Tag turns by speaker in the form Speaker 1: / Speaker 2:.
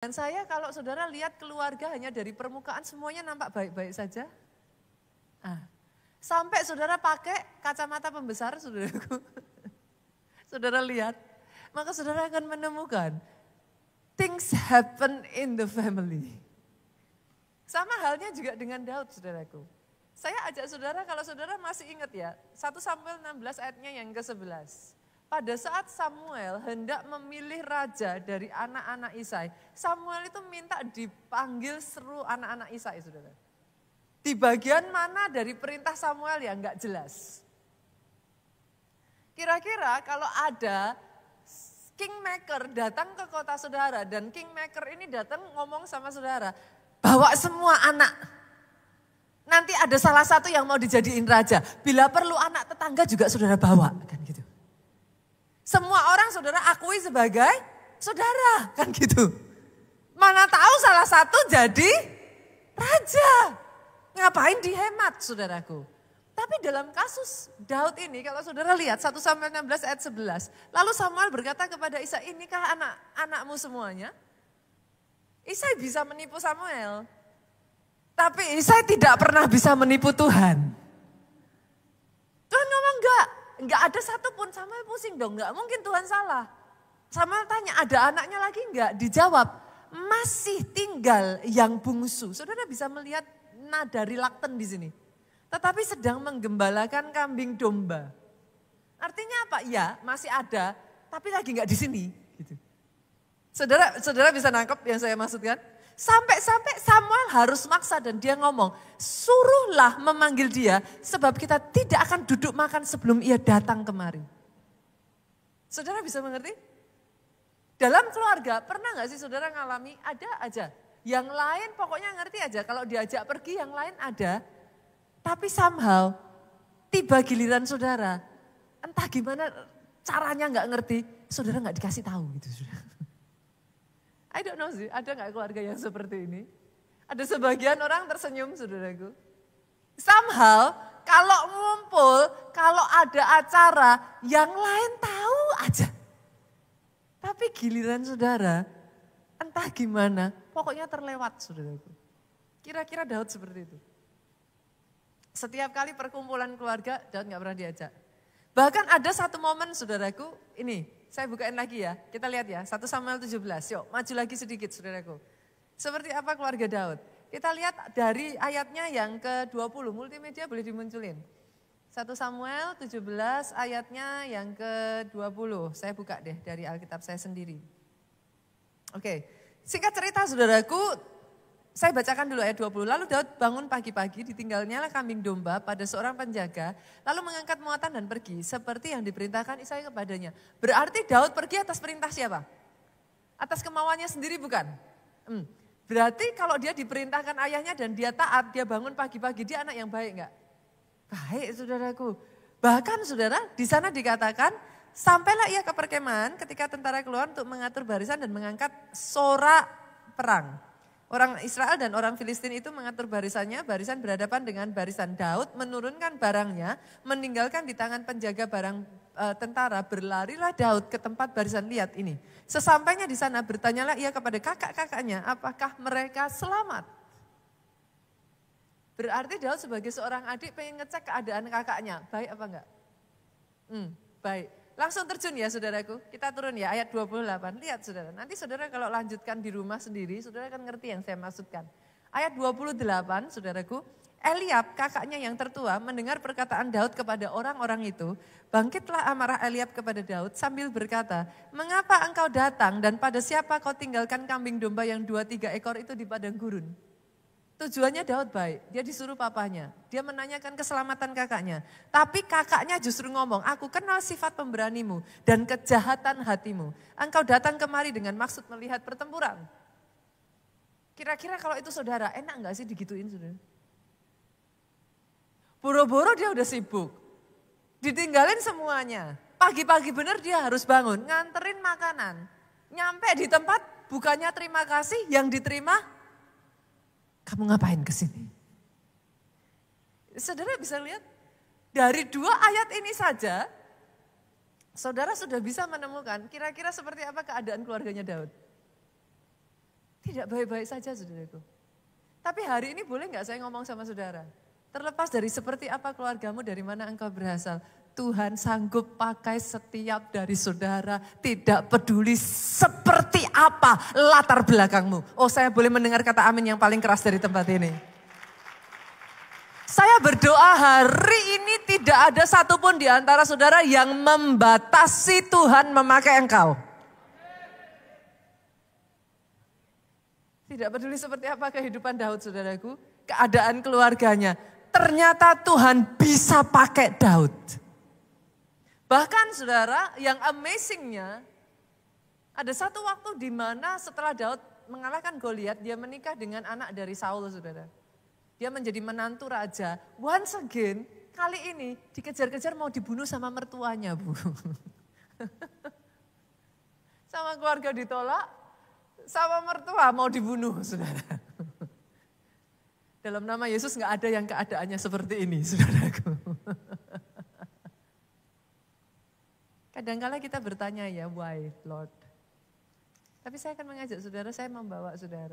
Speaker 1: Dan saya kalau saudara lihat keluarga hanya dari permukaan semuanya nampak baik-baik saja. Sampai saudara pakai kacamata pembesar saudaraku. Saudara lihat, maka saudara akan menemukan things happen in the family. Sama halnya juga dengan Daud saudaraku. Saya ajak saudara kalau saudara masih ingat ya, 1 Samuel 16 ayatnya yang ke-11. Pada saat Samuel hendak memilih raja dari anak-anak Isai, Samuel itu minta dipanggil seluruh anak-anak Isai, saudara. Di bagian mana dari perintah Samuel ya enggak jelas. Kira-kira kalau ada kingmaker datang ke kota saudara dan kingmaker ini datang ngomong sama saudara, bawa semua anak. Nanti ada salah satu yang mau dijadiin raja, bila perlu anak tetangga juga saudara bawa, kan gitu. Semua orang saudara akui sebagai saudara, kan gitu. Mana tahu salah satu jadi raja. Ngapain dihemat saudaraku. Tapi dalam kasus Daud ini kalau saudara lihat 1 Samuel 16 ayat 11. Lalu Samuel berkata kepada Isai, inikah anak-anakmu semuanya? Isai bisa menipu Samuel. Tapi Isai tidak pernah bisa menipu Tuhan. Tuhan ngomong enggak ada satupun. Samuel pusing dong, enggak mungkin Tuhan salah. Samuel tanya, ada anaknya lagi enggak? Dijawab, masih tinggal yang bungsu. Saudara bisa melihat nada reluctant di sini. Tetapi sedang menggembalakan kambing domba. Artinya apa? Ya masih ada, tapi lagi enggak di sini. Gitu. Saudara bisa nangkep yang saya maksudkan? Sampai-sampai Samuel harus maksa dan dia ngomong, suruhlah memanggil dia sebab kita tidak akan duduk makan sebelum ia datang kemari. Saudara bisa mengerti? Dalam keluarga pernah gak sih saudara ngalami ada aja. Yang lain pokoknya ngerti aja kalau diajak pergi yang lain ada. Tapi somehow tiba giliran saudara, entah gimana caranya gak ngerti, saudara gak dikasih tahu gitu saudara. I don't know sih, ada gak keluarga yang seperti ini? Ada sebagian orang tersenyum saudaraku. Somehow kalau ngumpul, kalau ada acara, yang lain tahu aja. Tapi giliran saudara, entah gimana, pokoknya terlewat saudaraku. Kira-kira Daud seperti itu. Setiap kali perkumpulan keluarga, Daud gak pernah diajak. Bahkan ada satu momen saudaraku, ini. Saya bukain lagi ya, kita lihat ya, 1 Samuel 17, yuk maju lagi sedikit saudaraku. Seperti apa keluarga Daud? Kita lihat dari ayatnya yang ke-20, multimedia boleh dimunculin. 1 Samuel 17 ayatnya yang ke-20, saya buka deh dari Alkitab saya sendiri. Oke, singkat cerita saudaraku, saya bacakan dulu ayat 20. Lalu Daud bangun pagi-pagi, ditinggalnya kambing domba pada seorang penjaga, lalu mengangkat muatan dan pergi, seperti yang diperintahkan Isai kepadanya. Berarti Daud pergi atas perintah siapa? Atas kemauannya sendiri bukan? Berarti kalau dia diperintahkan ayahnya dan dia taat, dia bangun pagi-pagi, dia anak yang baik enggak? Baik saudaraku. Bahkan saudara, di sana dikatakan, sampailah ia ke perkemahan ketika tentara keluar untuk mengatur barisan dan mengangkat sorak perang. Orang Israel dan orang Filistin itu mengatur barisannya, barisan berhadapan dengan barisan. Daud menurunkan barangnya, meninggalkan di tangan penjaga barang tentara, berlarilah Daud ke tempat barisan. Lihat ini, sesampainya di sana bertanyalah ia kepada kakak-kakaknya, apakah mereka selamat? Berarti Daud sebagai seorang adik pengen ngecek keadaan kakaknya, baik apa enggak? Baik. Langsung terjun ya saudaraku, kita turun ya ayat 28, lihat saudara. Nanti saudara kalau lanjutkan di rumah sendiri, saudara akan ngerti yang saya maksudkan. Ayat 28 saudaraku, Eliab kakaknya yang tertua mendengar perkataan Daud kepada orang-orang itu. Bangkitlah amarah Eliab kepada Daud sambil berkata, mengapa engkau datang dan pada siapa kau tinggalkan kambing domba yang 2-3 ekor itu di padang gurun? Tujuannya Daud baik, dia disuruh papanya, dia menanyakan keselamatan kakaknya. Tapi kakaknya justru ngomong, aku kenal sifat pemberanimu dan kejahatan hatimu. Engkau datang kemari dengan maksud melihat pertempuran. Kira-kira kalau itu saudara, enak gak sih digituin saudara? Boro-boro dia udah sibuk, ditinggalin semuanya. Pagi-pagi bener dia harus bangun, nganterin makanan. Nyampe di tempat bukannya terima kasih, yang diterima kamu ngapain kesini? Saudara bisa lihat, dari 2 ayat ini saja, saudara sudah bisa menemukan kira-kira seperti apa keadaan keluarganya Daud. Tidak baik-baik saja saudaraku. Tapi hari ini boleh nggak saya ngomong sama saudara? Terlepas dari seperti apa keluargamu, dari mana engkau berasal. Tuhan sanggup pakai setiap dari saudara. Tidak peduli seperti apa latar belakangmu. Oh, saya boleh mendengar kata amin yang paling keras dari tempat ini. Saya berdoa hari ini tidak ada satupun di antara saudara yang membatasi Tuhan memakai engkau. Tidak peduli seperti apa kehidupan Daud, saudaraku, keadaan keluarganya. Ternyata Tuhan bisa pakai Daud. Bahkan saudara, yang amazingnya, ada satu waktu di mana setelah Daud mengalahkan Goliat, dia menikah dengan anak dari Saul, saudara. Dia menjadi menantu raja. Once again, kali ini dikejar-kejar mau dibunuh sama mertuanya, Bu. Sama keluarga ditolak. Sama mertua mau dibunuh, saudara. Dalam nama Yesus gak ada yang keadaannya seperti ini, saudaraku. Kadang-kala kita bertanya ya, why Lord? Tapi saya akan mengajak saudara, saya membawa saudara.